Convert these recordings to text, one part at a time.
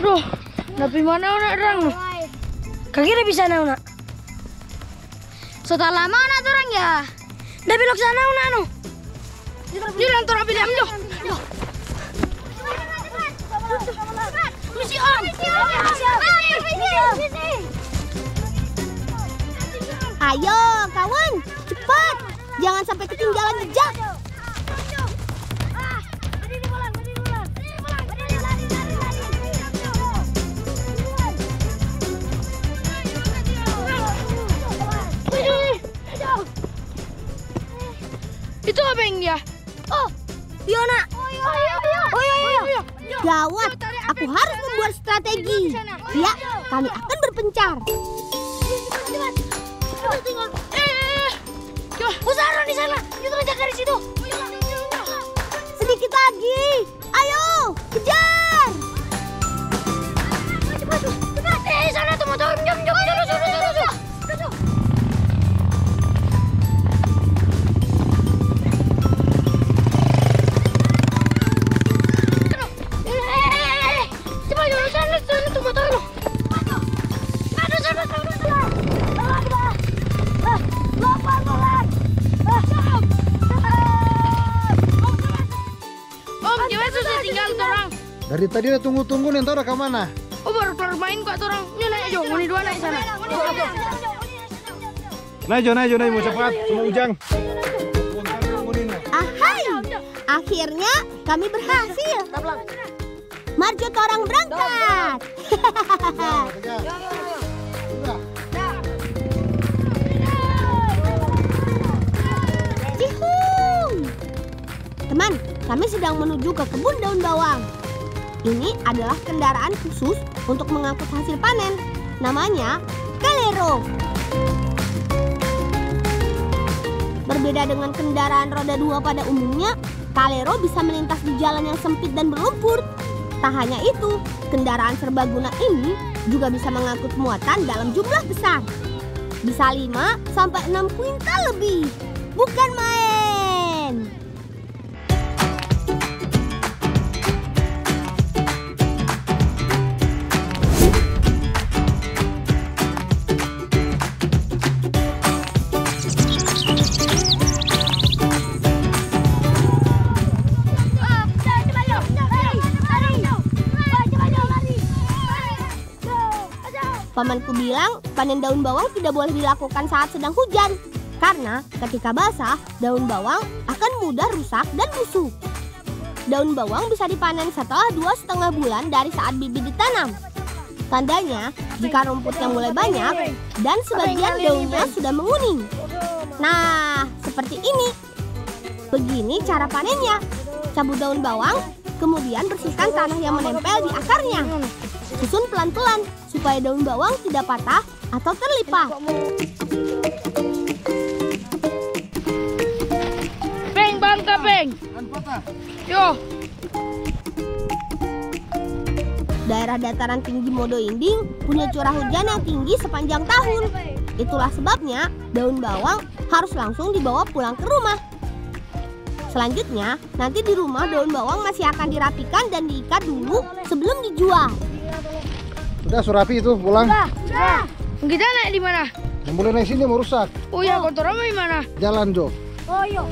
Aduh, tapi mana nak orang? Kaki bisa nak? Sudah lama nak orang ya. Dah belok sana nak no. Dia lantur ambil ambil. Misi om. Ayo kawan, cepat. Jangan sampai ketinggalan jejak. Itu apa yang dia? Oh, Fiona. Gawat, aku harus membuat strategi. Ya, kami akan berpencar. Pusara di sana. Kita jaga di situ. Sedikit lagi. Ayo, kejar. Cepat. Sana tuh motor. Jom. Dari tadi udah tunggu nih, tahu udah ke mana? Oh, baru keluar main kok orang. Ini naik aja, ini dua naik sana. Naik mau cepat, semua ujang. Ahai, akhirnya kami berhasil. Marjo torang berangkat. Cihung. Teman, kami sedang menuju ke kebun daun bawang. Ini adalah kendaraan khusus untuk mengangkut hasil panen. Namanya Kalero. Berbeda dengan kendaraan roda 2 pada umumnya, Kalero bisa melintas di jalan yang sempit dan berlumpur. Tak hanya itu, kendaraan serbaguna ini juga bisa mengangkut muatan dalam jumlah besar. Bisa 5 sampai 6 kuintal lebih. Bukan main. Pamanku bilang panen daun bawang tidak boleh dilakukan saat sedang hujan. Karena ketika basah, daun bawang akan mudah rusak dan busuk. Daun bawang bisa dipanen setelah 2,5 bulan dari saat bibit ditanam. Tandanya jika rumputnya mulai banyak dan sebagian daunnya sudah menguning. Nah, seperti ini. Begini cara panennya. Cabut daun bawang, kemudian bersihkan tanah yang menempel di akarnya. Susun pelan-pelan supaya daun bawang tidak patah atau terlipat. Bangka. Yo. Daerah dataran tinggi Modo Inding punya curah hujan yang tinggi sepanjang tahun. Itulah sebabnya daun bawang harus langsung dibawa pulang ke rumah. Selanjutnya, nanti di rumah daun bawang masih akan dirapikan dan diikat dulu sebelum dijual. Sudah Surapi itu pulang. Sudah. Kita naik di mana? Yang boleh naik sini mau rusak. Oh ya, kotoran di mana? Jalan Jo. Oh iya.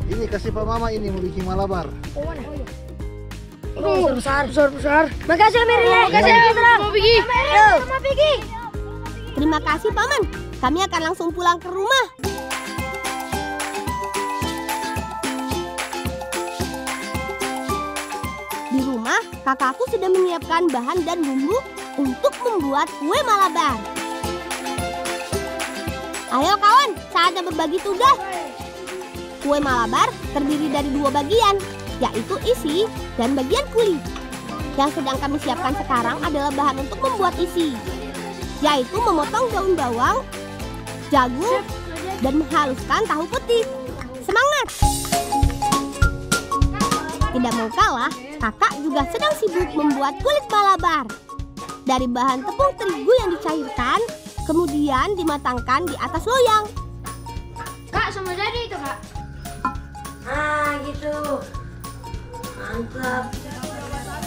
Ini kasih Pak Mama ini mau bikin malabar. Oh mana? Oh, besar. Makasih Amelia. Makasih mau pergi. Mau pergi. Terima kasih Paman. Kami akan langsung pulang ke rumah. Di rumah, kakakku sudah menyiapkan bahan dan bumbu untuk membuat kue malabar. Ayo kawan, saatnya berbagi tugas. Kue malabar terdiri dari 2 bagian, yaitu isi dan bagian kulit. Yang sedang kami siapkan sekarang adalah bahan untuk membuat isi, yaitu memotong daun bawang, jagung, dan menghaluskan tahu putih. Semangat! Tidak mau kalah, kakak juga sedang sibuk membuat kulit malabar. Dari bahan tepung terigu yang dicairkan, kemudian dimatangkan di atas loyang. Kak, sama jadi itu kak. Nah gitu. Mantap.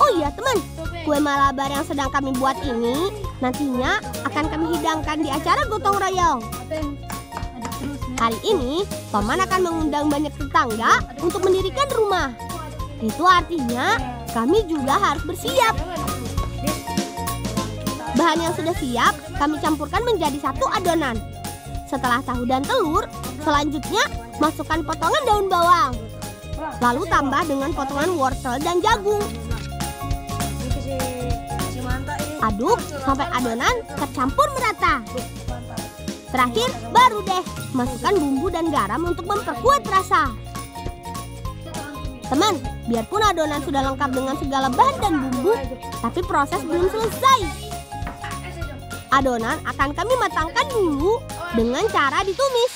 Oh iya teman, kue malabar yang sedang kami buat ini nantinya akan kami hidangkan di acara gotong royong. Hari ini, Paman akan mengundang banyak tetangga untuk mendirikan rumah. Itu artinya kami juga harus bersiap. Bahan yang sudah siap kami campurkan menjadi satu adonan. Setelah tahu dan telur, selanjutnya masukkan potongan daun bawang. Lalu tambah dengan potongan wortel dan jagung. Aduk sampai adonan tercampur merata. Terakhir baru deh masukkan bumbu dan garam untuk memperkuat rasa. Teman, biarpun adonan sudah lengkap dengan segala bahan dan bumbu, tapi proses belum selesai. Adonan akan kami matangkan dulu dengan cara ditumis.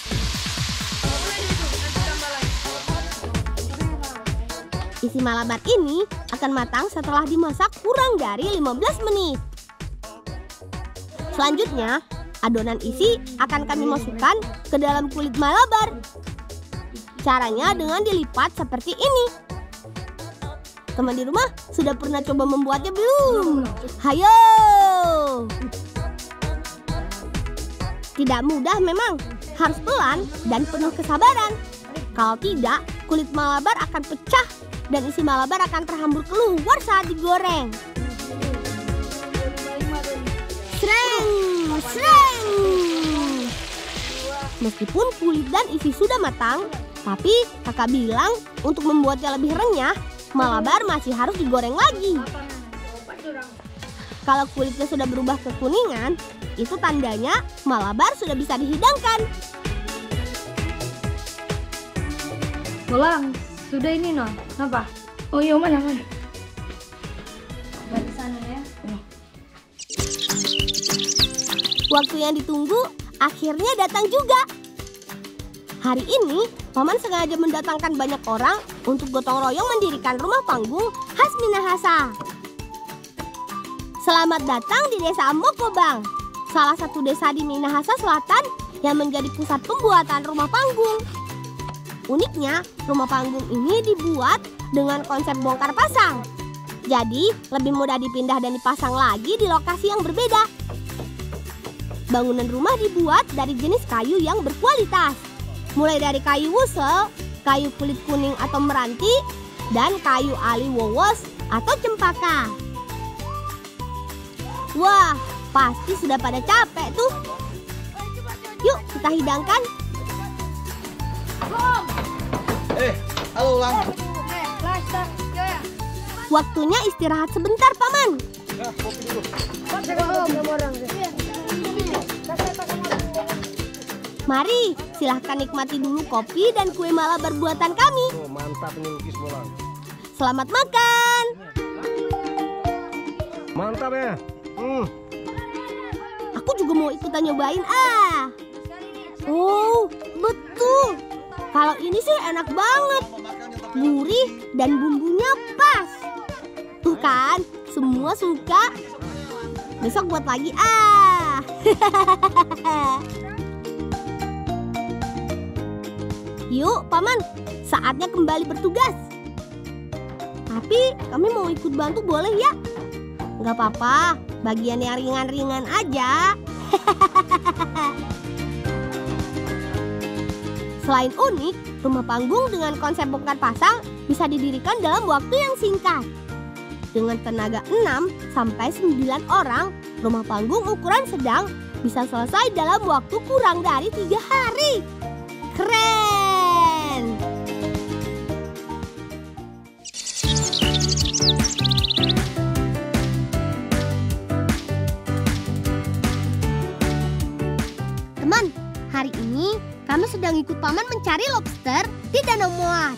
Isi malabar ini akan matang setelah dimasak kurang dari 15 menit. Selanjutnya, adonan isi akan kami masukkan ke dalam kulit malabar. Caranya dengan dilipat seperti ini. Teman di rumah sudah pernah coba membuatnya belum? Hayo! Tidak mudah memang, harus pelan dan penuh kesabaran. Kalau tidak, kulit malabar akan pecah dan isi malabar akan terhambur keluar saat digoreng. Sreng, sreng. Meskipun kulit dan isi sudah matang, tapi kakak bilang untuk membuatnya lebih renyah, malabar masih harus digoreng lagi. Kalau kulitnya sudah berubah kekuningan, itu tandanya malabar sudah bisa dihidangkan. Pulang, sudah ini no. Kenapa? Oh iya, mana? Dari sana ya. Waktu yang ditunggu akhirnya datang juga. Hari ini, Paman sengaja mendatangkan banyak orang untuk gotong royong mendirikan rumah panggung khas Minahasa. Selamat datang di Desa Mokobang, salah satu desa di Minahasa Selatan yang menjadi pusat pembuatan rumah panggung. Uniknya, rumah panggung ini dibuat dengan konsep bongkar pasang. Jadi, lebih mudah dipindah dan dipasang lagi di lokasi yang berbeda. Bangunan rumah dibuat dari jenis kayu yang berkualitas. Mulai dari kayu wusel, kayu kulit kuning atau meranti, dan kayu aliwowos atau cempaka. Wah, pasti sudah pada capek tuh. Yuk, kita hidangkan. Halo Lang. Waktunya istirahat sebentar, Paman. Ya, kopi dulu. Mari, silahkan nikmati dulu kopi dan kue malabar buatan kami. Oh, mantap ini lukis bolang. Selamat makan. Mantap ya. Aku juga mau ikutan nyobain ah. Oh, betul. Kalau ini sih enak banget. Gurih dan bumbunya pas. Tuh kan, semua suka. Besok buat lagi ah. Yuk, Paman, saatnya kembali bertugas. Tapi kami mau ikut bantu boleh ya? Nggak apa-apa, bagian yang ringan-ringan aja. Selain unik, rumah panggung dengan konsep bongkar pasang bisa didirikan dalam waktu yang singkat. Dengan tenaga 6-9 orang, rumah panggung ukuran sedang bisa selesai dalam waktu kurang dari 3 hari. Keren! Teman, hari ini kami sedang ikut Paman mencari lobster di Danau Moat,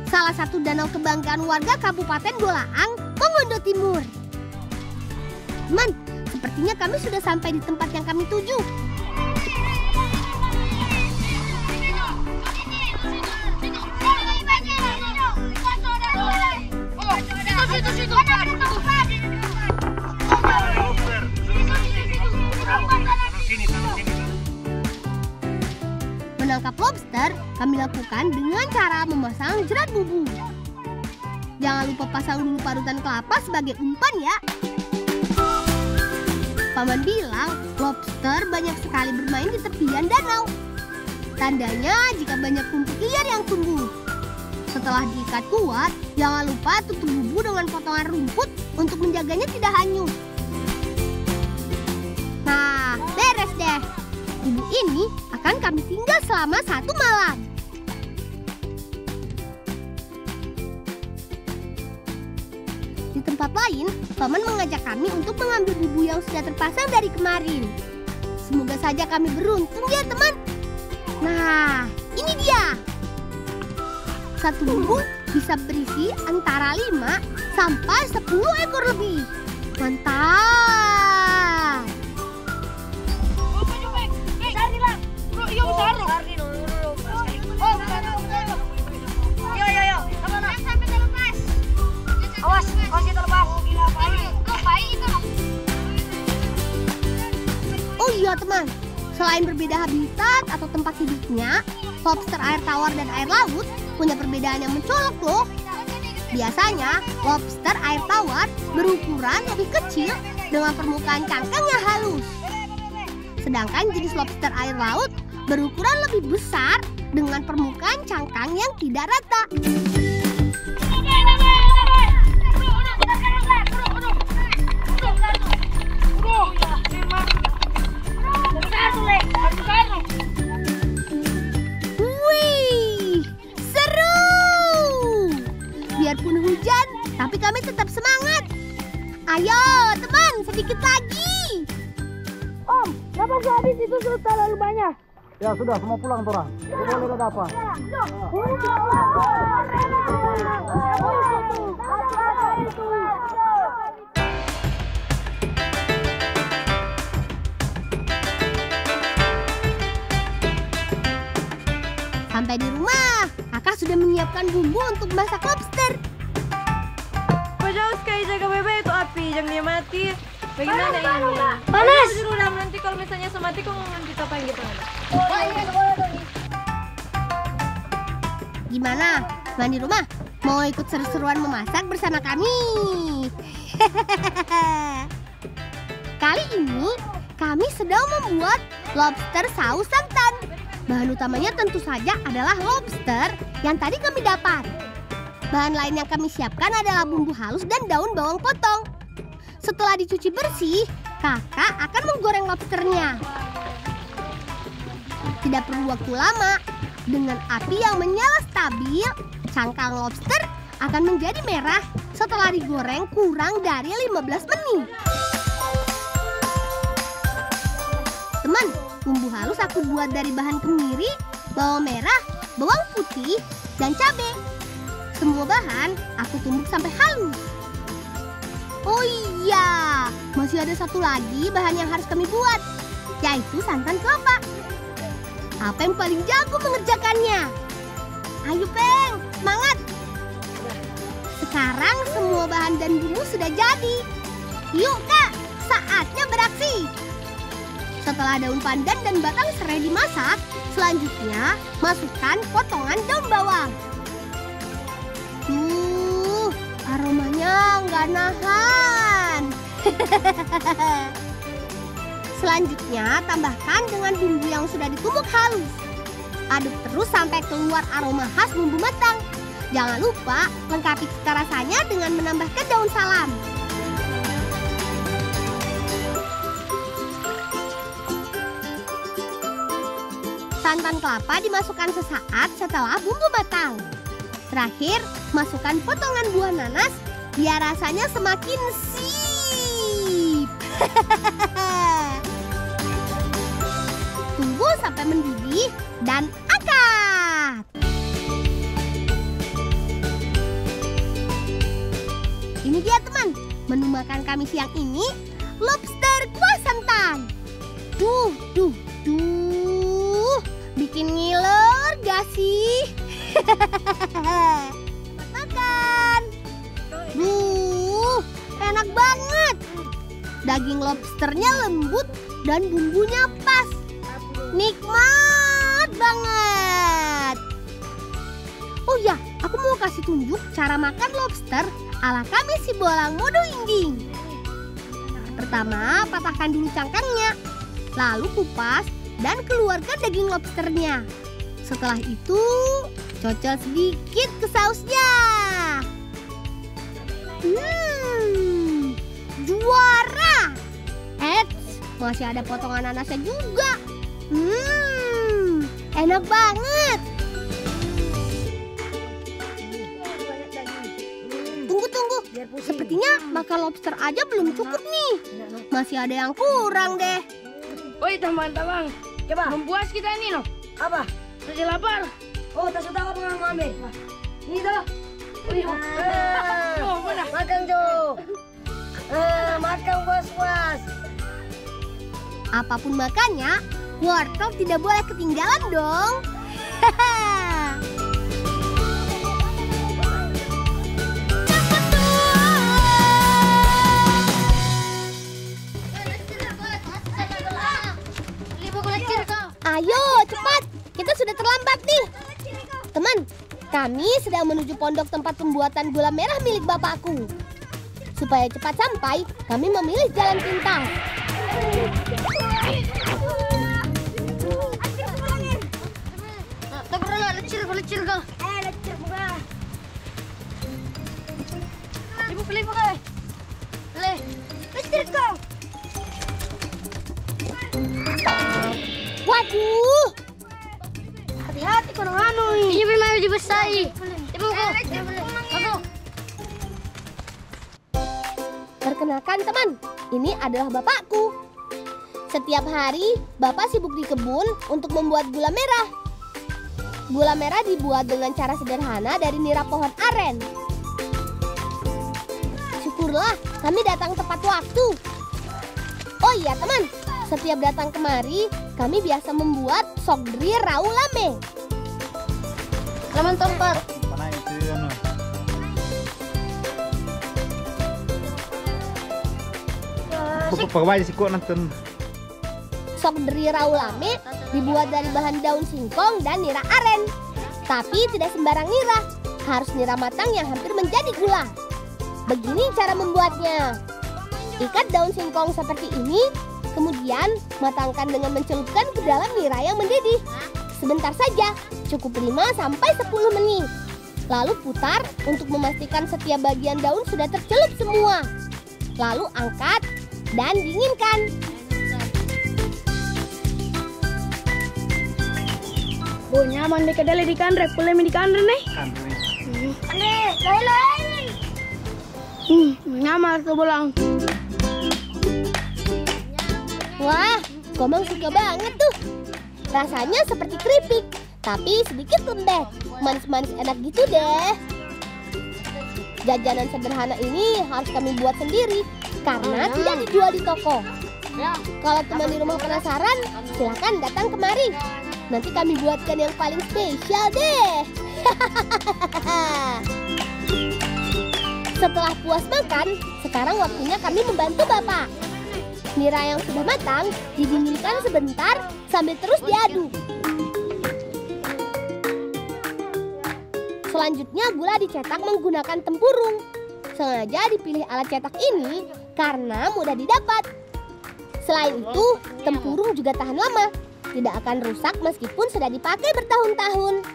salah satu danau kebanggaan warga Kabupaten Bolaang, Mongondo Timur. Teman, sepertinya kami sudah sampai di tempat yang kami tuju. Menangkap lobster kami lakukan dengan cara memasang jerat bubu. Jangan lupa pasang dulu parutan kelapa sebagai umpan ya. Paman bilang lobster banyak sekali bermain di tepian danau. Tandanya jika banyak rumput liar yang tumbuh. Setelah diikat kuat, jangan lupa tutup bubu dengan potongan rumput untuk menjaganya tidak hanyut. Nah, beres deh. Bubu ini akan kami tinggal selama 1 malam. Di tempat lain, Paman mengajak kami untuk mengambil bubu yang sudah terpasang dari kemarin. Semoga saja kami beruntung ya teman. Nah, ini dia. Satu bubu bisa berisi antara 5 sampai 10 ekor lebih. Mantap. Awas, kasih terlepas. Oh iya teman, selain berbeda habitat atau tempat hidupnya, lobster air tawar dan air laut punya perbedaan yang mencolok loh. Biasanya, lobster air tawar berukuran lebih kecil dengan permukaan cangkang yang halus. Sedangkan jenis lobster air laut berukuran lebih besar dengan permukaan cangkang yang tidak rata. Wih, seru! Biarpun hujan, tapi kami tetap semangat. Ayo teman, sedikit lagi. Om, kenapa sih habis itu sudah terlalu banyak? Ya sudah, semua pulang Tora. Boleh ada apa? Sampai di rumah, kakak sudah menyiapkan bumbu untuk masak lobster. Jauh sekali jaga bebe itu api, jangan dia mati. Bagaimana ini? Panas! Udah nanti kalau misalnya semati kok ngomong kita apa gitu. Gimana? Teman di rumah, mau ikut seru-seruan memasak bersama kami? Kali ini, kami sedang membuat lobster saus santan. Bahan utamanya tentu saja adalah lobster yang tadi kami dapat. Bahan lain yang kami siapkan adalah bumbu halus dan daun bawang potong. Setelah dicuci bersih, kakak akan menggoreng lobsternya. Tidak perlu waktu lama. Dengan api yang menyala stabil, cangkang lobster akan menjadi merah setelah digoreng kurang dari 15 menit. Teman, bumbu halus aku buat dari bahan kemiri, bawang merah, bawang putih, dan cabai. Semua bahan aku tumbuk sampai halus. Oh iya, masih ada satu lagi bahan yang harus kami buat, yaitu santan kelapa. Apa yang paling jago mengerjakannya? Ayo Peng, semangat! Sekarang semua bahan dan bumbu sudah jadi. Yuk Kak, saatnya beraksi. Setelah daun pandan dan batang serai dimasak, selanjutnya masukkan potongan daun bawang. Aromanya nggak nahan. Selanjutnya tambahkan dengan bumbu yang sudah ditumbuk halus. Aduk terus sampai keluar aroma khas bumbu matang. Jangan lupa lengkapi cita rasanya dengan menambahkan daun salam. Santan kelapa dimasukkan sesaat setelah bumbu matang. Terakhir, masukkan potongan buah nanas biar rasanya semakin sip. Tunggu sampai mendidih dan angkat. Ini dia teman, menu makan kami siang ini, lobster kuah santan. Duh, bikin ngiler gak sih? Makan. Enak banget. Daging lobsternya lembut dan bumbunya pas. Nikmat banget. Oh ya, aku mau kasih kasih tunjuk cara makan lobster ala kami si Bolang Modo Ingging. Pertama, patahkan dulu cangkangnya, lalu kupas dan keluarkan daging lobsternya. Setelah itu, cocol sedikit ke sausnya. Juara! Eits, masih ada potongan nanasnya juga. Enak banget. Tunggu. Sepertinya makan lobster aja belum cukup nih. Masih ada yang kurang deh. Woi teman-teman, coba mempuas kita ini loh. Apa? Masih lapar. Oh, tak sudah apa mau ambil? Ini tuh. Mana? Makan tuh. Makan puas-puas. Apapun makannya, wortel tidak boleh ketinggalan dong. Ayo, cepat. Kita sudah terlambat nih. Teman, kami sedang menuju pondok tempat pembuatan gula merah milik bapakku. Supaya cepat sampai, kami memilih jalan pintas. Lecir kau. Lecir buka. Libu kau. Lecir kau. Waduh. Hati-hati kau anu. Ini memang lebih besar. Ibu kau. Aku. Perkenalkan teman, ini adalah bapakku. Setiap hari, bapak sibuk di kebun untuk membuat gula merah. Gula merah dibuat dengan cara sederhana dari nira pohon aren. Syukurlah kami datang tepat waktu. Oh iya teman, setiap datang kemari, kami biasa membuat sokdri raulame. Laman tempat. Mana itu anu? Pagawai si ko nonton. Sokdri raulame dibuat dari bahan daun singkong dan nira aren. Tapi tidak sembarang nira, harus nira matang yang hampir menjadi gula. Begini cara membuatnya. Ikat daun singkong seperti ini, kemudian matangkan dengan mencelupkan ke dalam nira yang mendidih. Sebentar saja, cukup 5-10 menit. Lalu putar untuk memastikan setiap bagian daun sudah tercelup semua. Lalu angkat dan dinginkan. Oh, nyaman deh kedele di kandre, pulai di kandre nih. Andre, lain. Nyaman tuh Bolang. Wah, Komang suka banget tuh. Rasanya seperti keripik, tapi sedikit lembek. Manis-manis enak gitu deh. Jajanan sederhana ini harus kami buat sendiri karena tidak dijual di toko. Kalau teman di rumah penasaran, silahkan datang kemari. Nanti kami buatkan yang paling spesial deh. Setelah puas makan, sekarang waktunya kami membantu Bapak. Nira yang sudah matang didinginkan sebentar sambil terus diaduk. Selanjutnya gula dicetak menggunakan tempurung. Sengaja dipilih alat cetak ini karena mudah didapat. Selain itu, tempurung juga tahan lama. Tidak akan rusak meskipun sudah dipakai bertahun-tahun.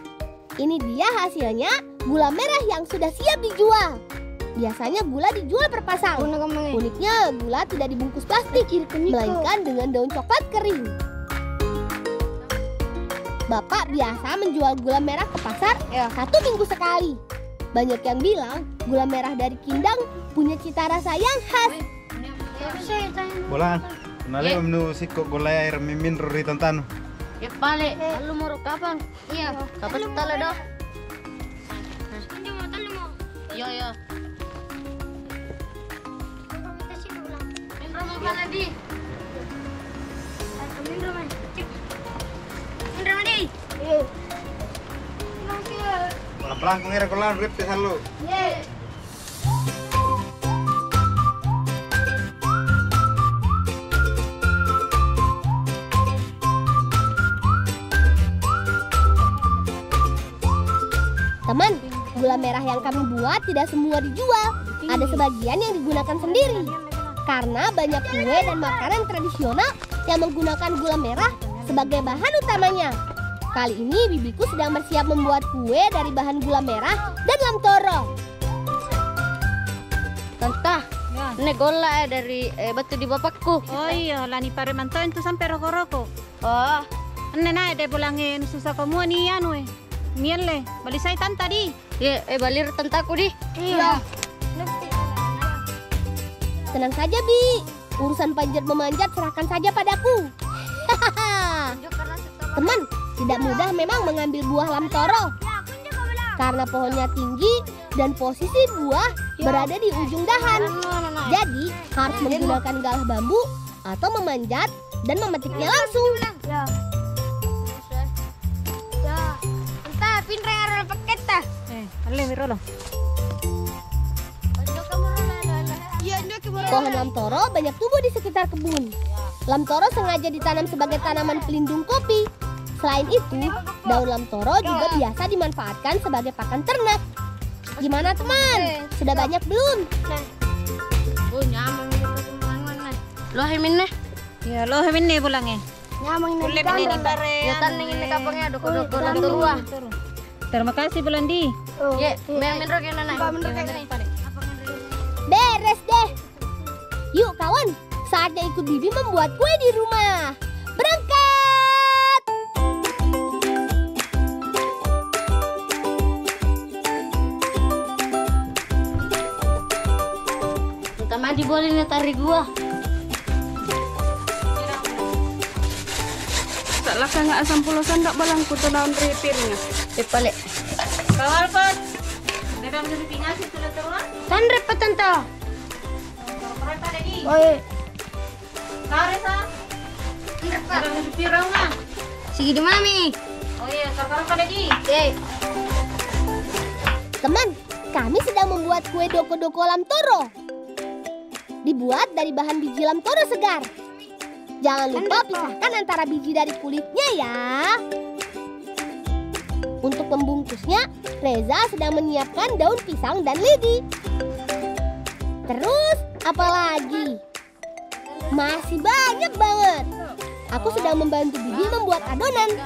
Ini dia hasilnya, gula merah yang sudah siap dijual. Biasanya gula dijual per pasang. Uniknya, gula tidak dibungkus plastik, melainkan dengan daun coklat kering. Bapak biasa menjual gula merah ke pasar 1 minggu sekali. Banyak yang bilang gula merah dari Kindang punya cita rasa yang khas. Bolang. Nale menu siko gulay air mimin ruri tantan. Ya balik. Lu mau kapan? Iya. Kapan tala dah? Iya. Indra mau lagi. Indra mandi. Pelan-pelan kong ira kolan rip te halu. Teman, Gula merah yang kami buat tidak semua dijual. Ada sebagian yang digunakan sendiri. Karena banyak kue dan makanan tradisional yang menggunakan gula merah sebagai bahan utamanya. Kali ini bibiku sedang bersiap membuat kue dari bahan gula merah dan lamtoro. Tante, ini gola dari batu di bapakku. Oh iya, lah ni pare mantoin tu sampai roko-roko. Oh, Ane na de pulangin susah kamu ni anu Mian le, balisay tan tadi. ya, balir tantaku di. Iya. Tenang saja, Bi. Urusan panjat memanjat serahkan saja padaku. Teman, tidak mudah memang mengambil buah lamtoro. Karena pohonnya tinggi dan posisi buah berada di ujung dahan. Jadi, harus menggunakan galah bambu atau memanjat dan memetiknya langsung. Entah, pinre arah paket tah. Ale miro lo. Pohon lamtoro banyak tumbuh di sekitar kebun. Lamtoro sengaja ditanam sebagai tanaman pelindung kopi. Selain itu, daun lamtoro juga biasa dimanfaatkan sebagai pakan ternak. Gimana teman? Sudah banyak belum? Oh, nyamang gitu teman-teman. Lo hemin nih. Ya lo hemin ni pulangin. Nyamang ini Boleh beli ni pare. Ya tan ini kapangnya doko-doko tua. Terima kasih Belandi. Ya, menro kena naik. Beres deh. Yuk kawan, saatnya ikut Bibi membuat kue di rumah. Berangkat! Utama di boleh nih tarik gua. Tak lah nggak asam pulusan tak balangku tu daun repairnya. Dipalik. Kawal pot. Dalam dari pingas itu dah terus. Tan repot tante. Korek pada di. Oh, iya. Kare sa. Dalam dari pirang lah. Sigi di mana, Mi? Oh iya, korek pada di. Teman, kami sedang membuat kue doko-doko lamtoro. Dibuat dari bahan biji lamtoro segar. Jangan lupa pisahkan antara biji dari kulitnya ya. Untuk membungkusnya, Reza sedang menyiapkan daun pisang dan lidi. Terus, apa lagi? Masih banyak banget. Aku sedang membantu Bibi membuat adonan.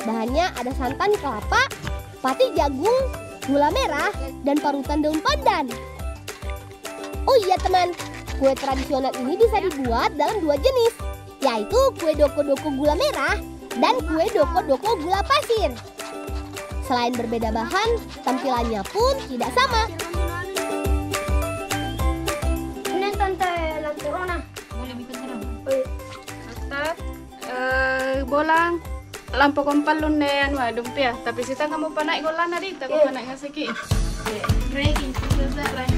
Bahannya ada santan kelapa, pati jagung, gula merah, dan parutan daun pandan. Oh iya teman, kue tradisional ini bisa dibuat dalam dua jenis, yaitu kue doko-doko gula merah dan kue doko-doko gula pasir. Selain berbeda bahan, tampilannya pun tidak sama. Ini tante lanturona. Boleh bikin terang. Ustaz, bolang lampu kompal lun ne anu dumpia, tapi sita kamu panak golan nadi, tak kamu panak ngasiki. Breaking, susah lah.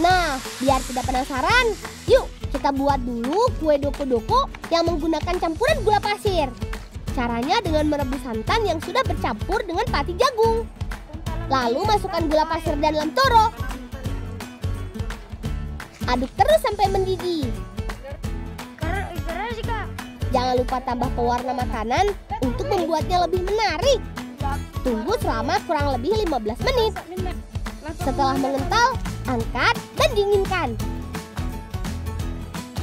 Nah, biar tidak penasaran, yuk kita buat dulu kue doko-doko yang menggunakan campuran gula pasir. Caranya dengan merebus santan yang sudah bercampur dengan pati jagung. Lalu masukkan gula pasir dan lamtoro. Aduk terus sampai mendidih. Jangan lupa tambah pewarna makanan untuk membuatnya lebih menarik. Tunggu selama kurang lebih 15 menit. Setelah mengental, angkat dan dinginkan.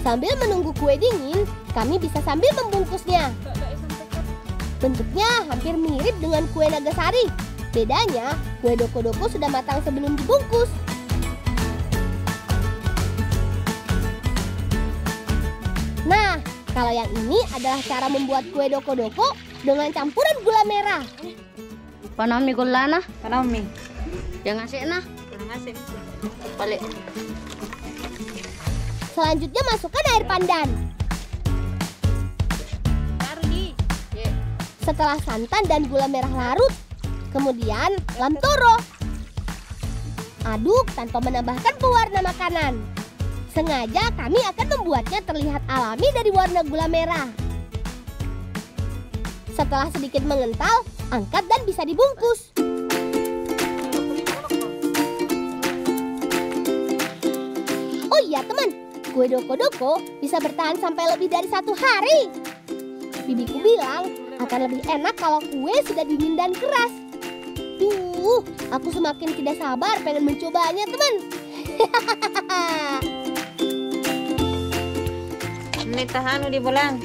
Sambil menunggu kue dingin, kami bisa sambil membungkusnya. Bentuknya hampir mirip dengan kue Nagasari. Bedanya, kue doko-doko sudah matang sebelum dibungkus. Nah, kalau yang ini adalah cara membuat kue doko-doko dengan campuran gula merah. Panami gulana, Panami. jangan sih nah. Terima kasih. Balik. Selanjutnya masukkan air pandan. Setelah santan dan gula merah larut, kemudian lamtoro. Aduk tanpa menambahkan pewarna makanan. Sengaja kami akan membuatnya terlihat alami dari warna gula merah. Setelah sedikit mengental, angkat dan bisa dibungkus. Oh iya teman, kue doko-doko bisa bertahan sampai lebih dari 1 hari. Bibiku bilang akan lebih enak kalau kue sudah dingin dan keras. Aku semakin tidak sabar pengen mencobanya, teman. Ini tahan di bulan.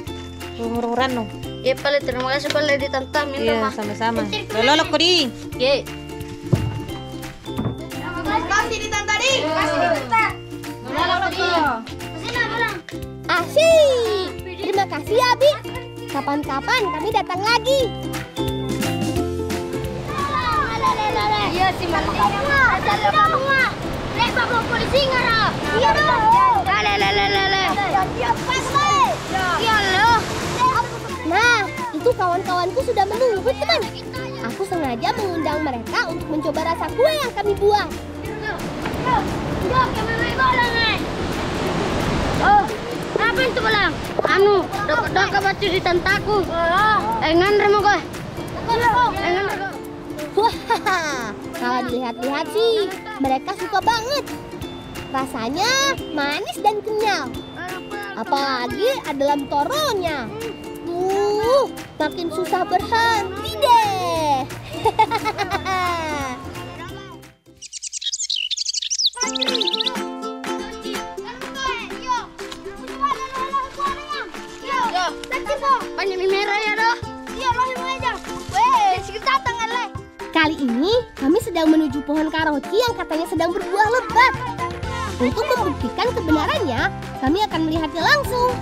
Umur-umuran no. Ya paling terima kasih paling ditantang minta Iya, sama-sama. Lolo ko di. Ye. Kasih ditantang. Asyik. Terima kasih ya, Bi. Kapan-kapan kami datang lagi. Iya sih mantap. Lepas bawa polisi ngarap. Iya dong. Lele. Iya loh. Nah, itu kawan-kawanku sudah menunggu, teman. Aku sengaja mengundang mereka untuk mencoba rasa kue yang kami buat. Oh, apa itu Belang? Anu, dok batu di tentaku. Engan remoga. Engan. Wah, kalau dilihat-lihat sih, mereka suka banget. Rasanya manis dan kenyal. Apalagi ada dalam toronya. Makin susah berhenti deh. Banyak merah ya doh. Iya loh yang aja. Weh, kita tangan le. Kali ini kami sedang menuju pohon karoci yang katanya sedang berbuah lebat. Untuk membuktikan kebenarannya, kami akan melihatnya langsung.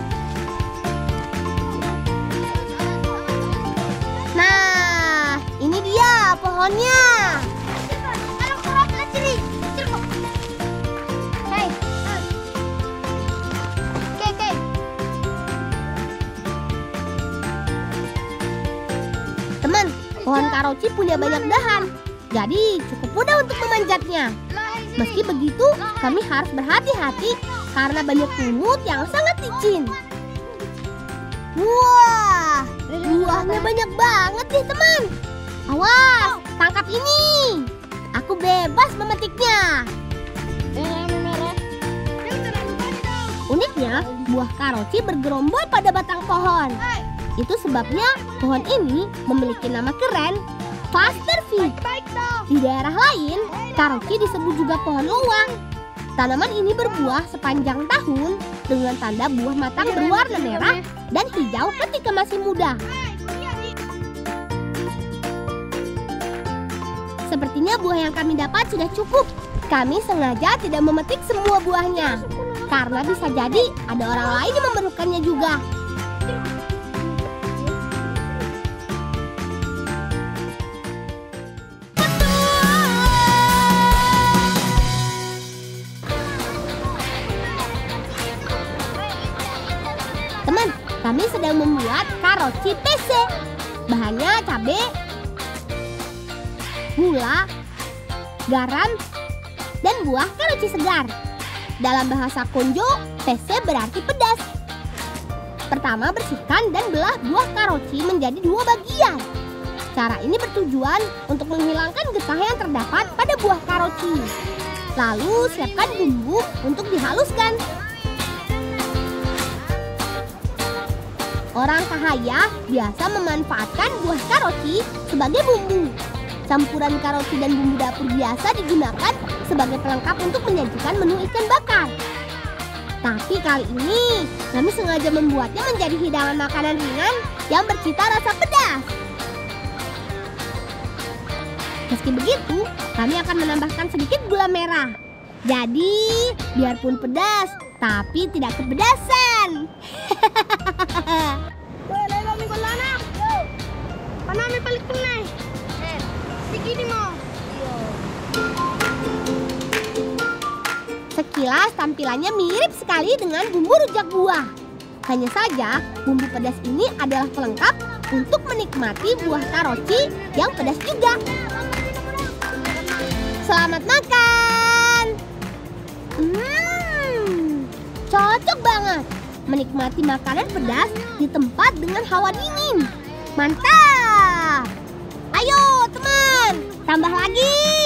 Nah, ini dia pohonnya. Teman, pohon karoci punya banyak dahan, jadi cukup mudah untuk memanjatnya. Meski begitu, kami harus berhati-hati karena banyak lumut yang sangat licin. Wah, buahnya banyak banget nih, teman. Awas, tangkap ini. Aku bebas memetiknya. Uniknya, buah karoci bergerombol pada batang pohon. Itu sebabnya pohon ini memiliki nama keren, Fasterfig. Di daerah lain, karoci disebut juga pohon luwak. Tanaman ini berbuah sepanjang tahun dengan tanda buah matang berwarna merah dan hijau ketika masih muda. Sepertinya buah yang kami dapat sudah cukup. Kami sengaja tidak memetik semua buahnya, karena bisa jadi ada orang lain yang memerlukannya juga. Teman, kami sedang membuat karoci PC. Bahannya cabai, gula, garam, dan buah karoci segar. Dalam bahasa Konjo, PC berarti pedas. Pertama, bersihkan dan belah buah karoci menjadi 2 bagian. Cara ini bertujuan untuk menghilangkan getah yang terdapat pada buah karoci. Lalu, siapkan bumbu untuk dihaluskan. Orang kaya biasa memanfaatkan buah karoci sebagai bumbu. Campuran karoci dan bumbu dapur biasa digunakan sebagai pelengkap untuk menyajikan menu ikan bakar. Tapi kali ini kami sengaja membuatnya menjadi hidangan makanan ringan yang bercita rasa pedas. Meski begitu, kami akan menambahkan sedikit gula merah. Jadi, biarpun pedas, tapi tidak kepedasan. Sekilas tampilannya mirip sekali dengan bumbu rujak buah. Hanya saja bumbu pedas ini adalah pelengkap untuk menikmati buah karoci yang pedas juga. Selamat makan. Cocok banget menikmati makanan pedas di tempat dengan hawa dingin. Mantap. Ayo teman, tambah lagi.